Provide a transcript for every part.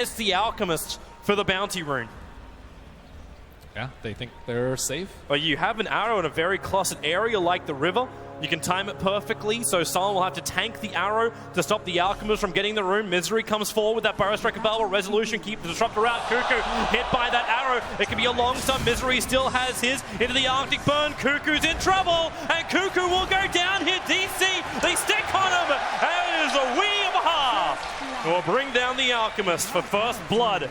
It's the Alchemist for the bounty rune. Yeah, they think they're safe. But you have an arrow in a very clustered area like the river. You can time it perfectly, so someone will have to tank the arrow to stop the Alchemist from getting the rune. Misery comes forward with that Burrow Strike available. Resolution keep the Disruptor out. Cuckoo hit by that arrow. It could be a long stun. Misery still has his into the Arctic Burn. Cuckoo's in trouble, and Cuckoo will go down here. DC, they stick on him. That is a wee of a half. Will bring down the Alchemist for first blood.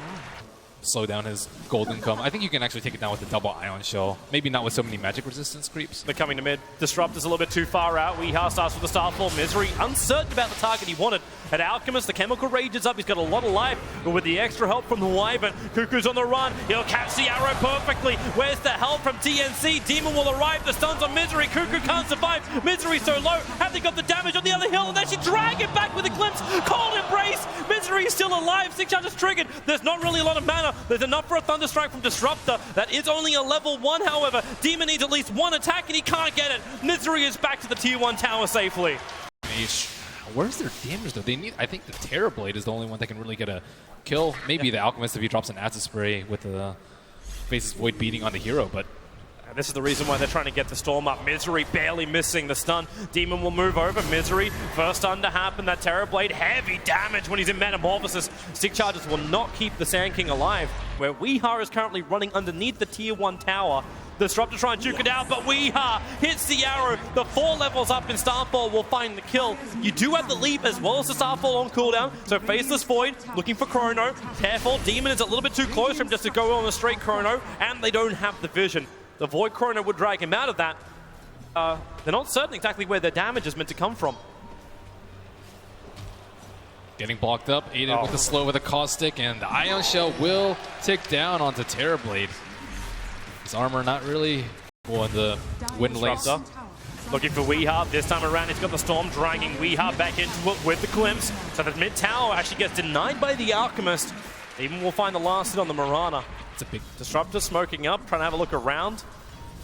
Slow down his golden come. I think you can actually take it down with the double ion shell. Maybe not with so many magic resistance creeps. They're coming to mid. Disruptor's a little bit too far out. Weeha starts with the Starfall. Misery uncertain about the target he wanted. At Alchemist, the chemical rage is up. He's got a lot of life, but with the extra help from the Wyvern, Cuckoo's on the run. He'll catch the arrow perfectly. Where's the help from TNC? Demon will arrive. The stuns on Misery. Cuckoo can't survive. Misery so low. Have they got the damage on the other hill? And they should drag him back with a glimpse. Cold Embrace. Misery is still alive. 6 charges triggered. There's not really a lot of mana. There's enough for a Thunder Strike from Disruptor. That is only a level 1, however. Demon needs at least one attack, and he can't get it. Misery is back to the tier 1 tower safely. Where's their damage, though? They need. I think the Terrorblade is the only one that can really get a kill. Maybe the Alchemist if he drops an Acid Spray with the Faceless Void beating on the hero, but... And this is the reason why they're trying to get the Storm up. Misery barely missing the stun. Demon will move over. Misery, first stun to happen. That Terrorblade, heavy damage when he's in Metamorphosis. Stick charges will not keep the Sand King alive, where Weeha is currently running underneath the tier 1 tower. Disruptor trying to juke it out, but Weeha hits the arrow. The 4 levels up in Starfall will find the kill. You do have the leap as well as the Starfall on cooldown, so Faceless Void looking for Chrono. Careful, Demon is a little bit too close for him just to go on a straight Chrono, and they don't have the vision. The Void Chrono would drag him out of that. They're not certain exactly where their damage is meant to come from. Getting blocked up, aided with the slow with a Caustic, and the Ion Shell will tick down onto Terrorblade. His armor not really on the wind lanes. Looking for Weeha. This time around, he's got the Storm dragging Weeha back into it with the glimpse. So the mid tower actually gets denied by the Alchemist. Even will find the last hit on the Mirana. It's a big Disruptor smoking up, trying to have a look around.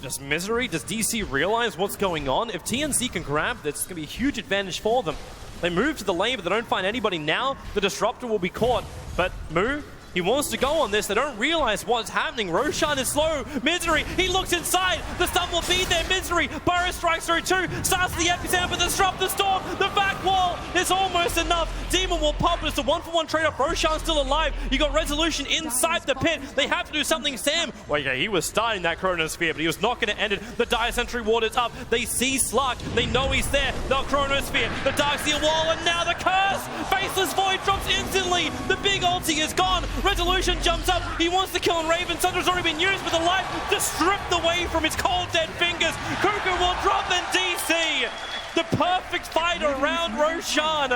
Just Misery. Does DC realize what's going on? If TNC can grab this, it's going to be a huge advantage for them. They move to the lane, but they don't find anybody now. The Disruptor will be caught, but Moo, he wants to go on this. They don't realize what's happening. Roshan is slow. Misery, he looks inside. The stun will be there. Misery, Burrow strikes through 2. Starts the epicenter, but Disruptor Storm. The back wall is almost enough. Demon will pop. It's a 1-for-1 trade-off. Roshan's still alive. You got Resolution inside the pit. They have to do something. Sam, well, yeah, he was starting that Chronosphere, but he was not going to end it. The Dire Sentry Ward is up. They see Slark. They know he's there. The Chronosphere, the Darkseer Wall, and now the curse. Faceless Void drops instantly. The big ulti is gone. Resolution jumps up. He wants to kill Raven. Sunder's already been used, but the life just stripped away from his cold dead fingers. Cuckoo will drop in DC. The perfect fight around Roshan.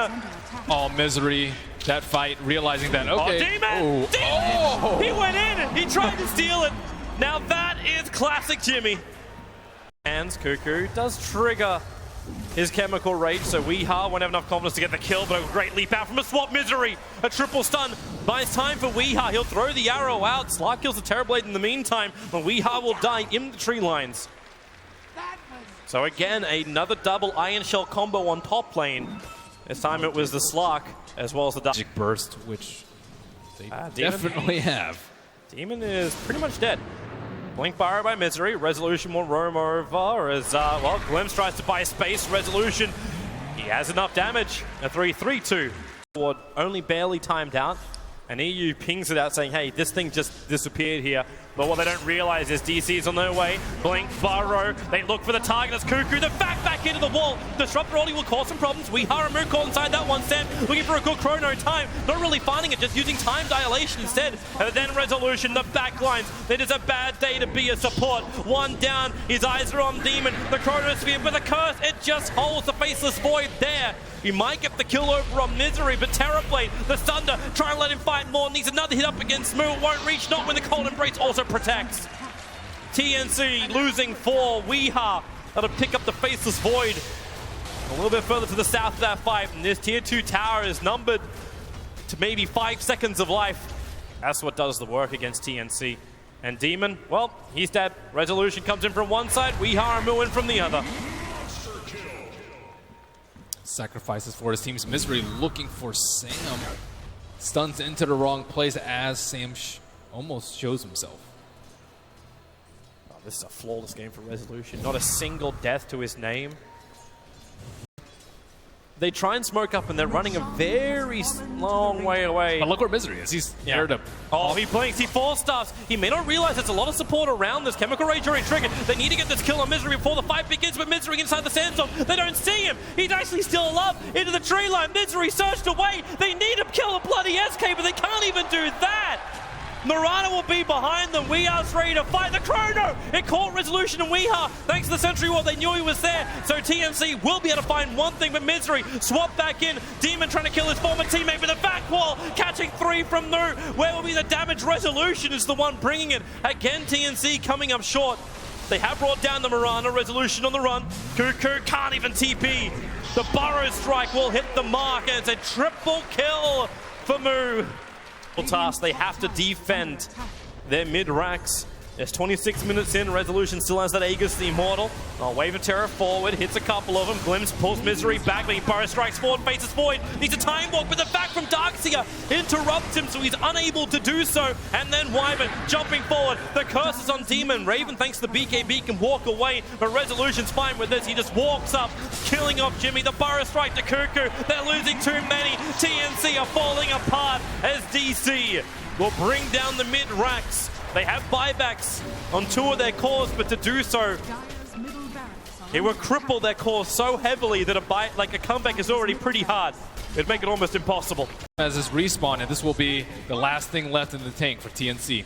Oh, Misery. That fight, realizing that, okay. Oh, Demon! Oh. Demon! Oh. He went in. He tried to steal it. Now that is classic Jimmy. And Cuckoo does trigger his chemical rage, so Weeha won't have enough confidence to get the kill, but a great leap out from a swap. Misery, a triple stun. Buys time for Weeha. He'll throw the arrow out. Slark kills the Terrorblade in the meantime, but Weeha will die in the tree lines. So again, another double Iron Shell combo on top lane. This time it was the Slark as well as the Magic Burst, which they definitely have. Demon is pretty much dead. Blink Burrow by Misery. Resolution will roam over as, well, Glimpse tries to buy space. Resolution, he has enough damage. A 3-3-2. Only barely timed out. And EU pings it out saying, hey, this thing just disappeared here. But what they don't realize is DC is on their way. Blink, Burrow, they look for the target as Cuckoo. The back into the wall. Disruptor Rolly will cause some problems. Weeha move caught inside that one. Sam looking for a good Chrono time. Not really finding it, just using time dilation instead. And then Resolution, the back lines. It is a bad day to be a support. One down, his eyes are on Demon. The Chronosphere with a curse, it just holds the Faceless Void there. He might get the kill over on Misery, but Terrorblade, the Thunder, try and let him fight more. Needs another hit up against Moo. Won't reach, not when the Cold Embrace also protects. TNC losing 4. Weeha that'll pick up the Faceless Void. A little bit further to the south of that fight, and this tier 2 tower is numbered to maybe 5 seconds of life. That's what does the work against TNC. And Demon, well, he's dead. Resolution comes in from one side, Weeha and Moo in from the other. Sacrifices for his team's Misery, looking for Sam. stuns into the wrong place as Sam almost shows himself. Oh, this is a flawless game for Resolution. Not a single death to his name. They try and smoke up, and they're running a very long way away. But look where Misery is. He's aired up. Oh, he blinks. He force stuffs. He may not realize there's a lot of support around this. Chemical Rage already triggered. They need to get this kill on Misery before the fight begins, but Misery inside the sandstorm. They don't see him. He's actually still up into the tree line. Misery searched away. They need to kill a bloody SK, but they can't even do that. Marana will be behind them. Weeha's ready to fight the Chrono. It caught Resolution and Weeha. Thanks to the Sentry Wall, they knew he was there. So TNC will be able to find one thing, but Misery swap back in. Demon trying to kill his former teammate with a back wall, catching 3 from Noob. Where will be the damage? Resolution is the one bringing it. Again, TNC coming up short. They have brought down the Marana. Resolution on the run. Cuckoo can't even TP. The Burrow Strike will hit the mark, and it's a triple kill for Moo. Task. They have to defend their mid-racks. There's 26 minutes in. Resolution still has that Aegis the Immortal. Oh, Wave of Terror forward, hits a couple of them. Glimpse pulls Misery back, but he Burrow strikes forward, faces Void. Needs a time walk, but the back from Darkseer interrupts him, so he's unable to do so. And then Wyvern jumping forward. The curse is on Demon. Raven, thanks to the BKB, can walk away, but Resolution's fine with this. He just walks up, killing off Jimmy. The Burrow strike to Cuckoo. They're losing too many. TNC are falling apart as DC will bring down the mid-racks. They have buybacks on 2 of their cores, but to do so, it will cripple their core so heavily that a comeback is already pretty hard. It'd make it almost impossible. As this respawn, and this will be the last thing left in the tank for TNC.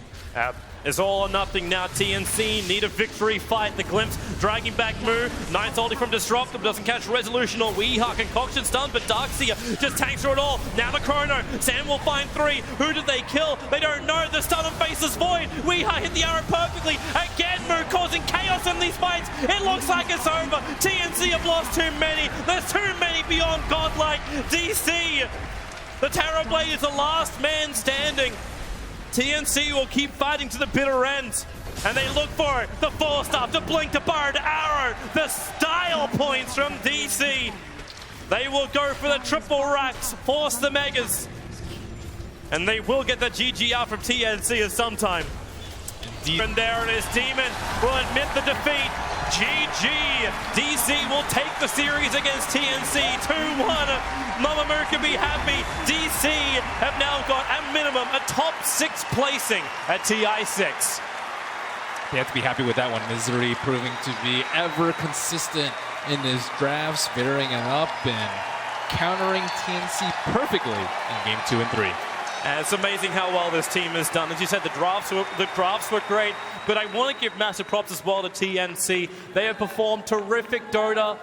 It's all or nothing now. TNC need a victory fight. The Glimpse dragging back Moo. Knight's ulti from Disrupt, but doesn't catch Resolution or Weeha. Concoction stun, but Darkseer just tanks through it all. Now the Chrono. Sam will find 3. Who did they kill? They don't know. The stun and faces Void. Weeha hit the arrow perfectly. Again, Moo causing chaos in these fights. It looks like it's over. TNC have lost too many. There's too many beyond godlike. DC, the Terrorblade is the last man standing. TNC will keep fighting to the bitter end, and they look for it. The force stop, the blink, the bar, the arrow, the style points from DC. They will go for the triple racks, force the megas, and they will get the GGR from TNC at some time. And there it is. Demon will admit the defeat. GG. DC will take the series against TNC 2-1. Mama Moo can be happy. DC have now got, at minimum, a top 6 placing at TI6. They have to be happy with that one. Misery proving to be ever consistent in his drafts, varying it up and countering TNC perfectly in game 2 and 3. And it's amazing how well this team has done. As you said, the drafts were great, but I want to give massive props as well to TNC. They have performed terrific Dota.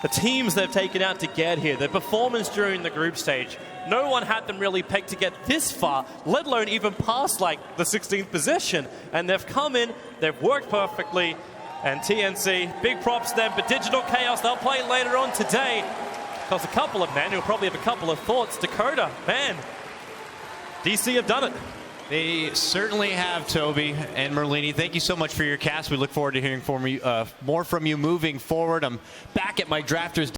The teams they've taken out to get here, their performance during the group stage, no one had them really pegged to get this far, let alone even past like the 16th position. And they've come in, they've worked perfectly, and TNC, big props to them. But Digital Chaos, they'll play later on today. Because a couple of men who'll probably have a couple of thoughts. Dakota, man, DC have done it. They certainly have, Toby and Merlini. Thank you so much for your cast. We look forward to hearing more from you moving forward. I'm back at my drafters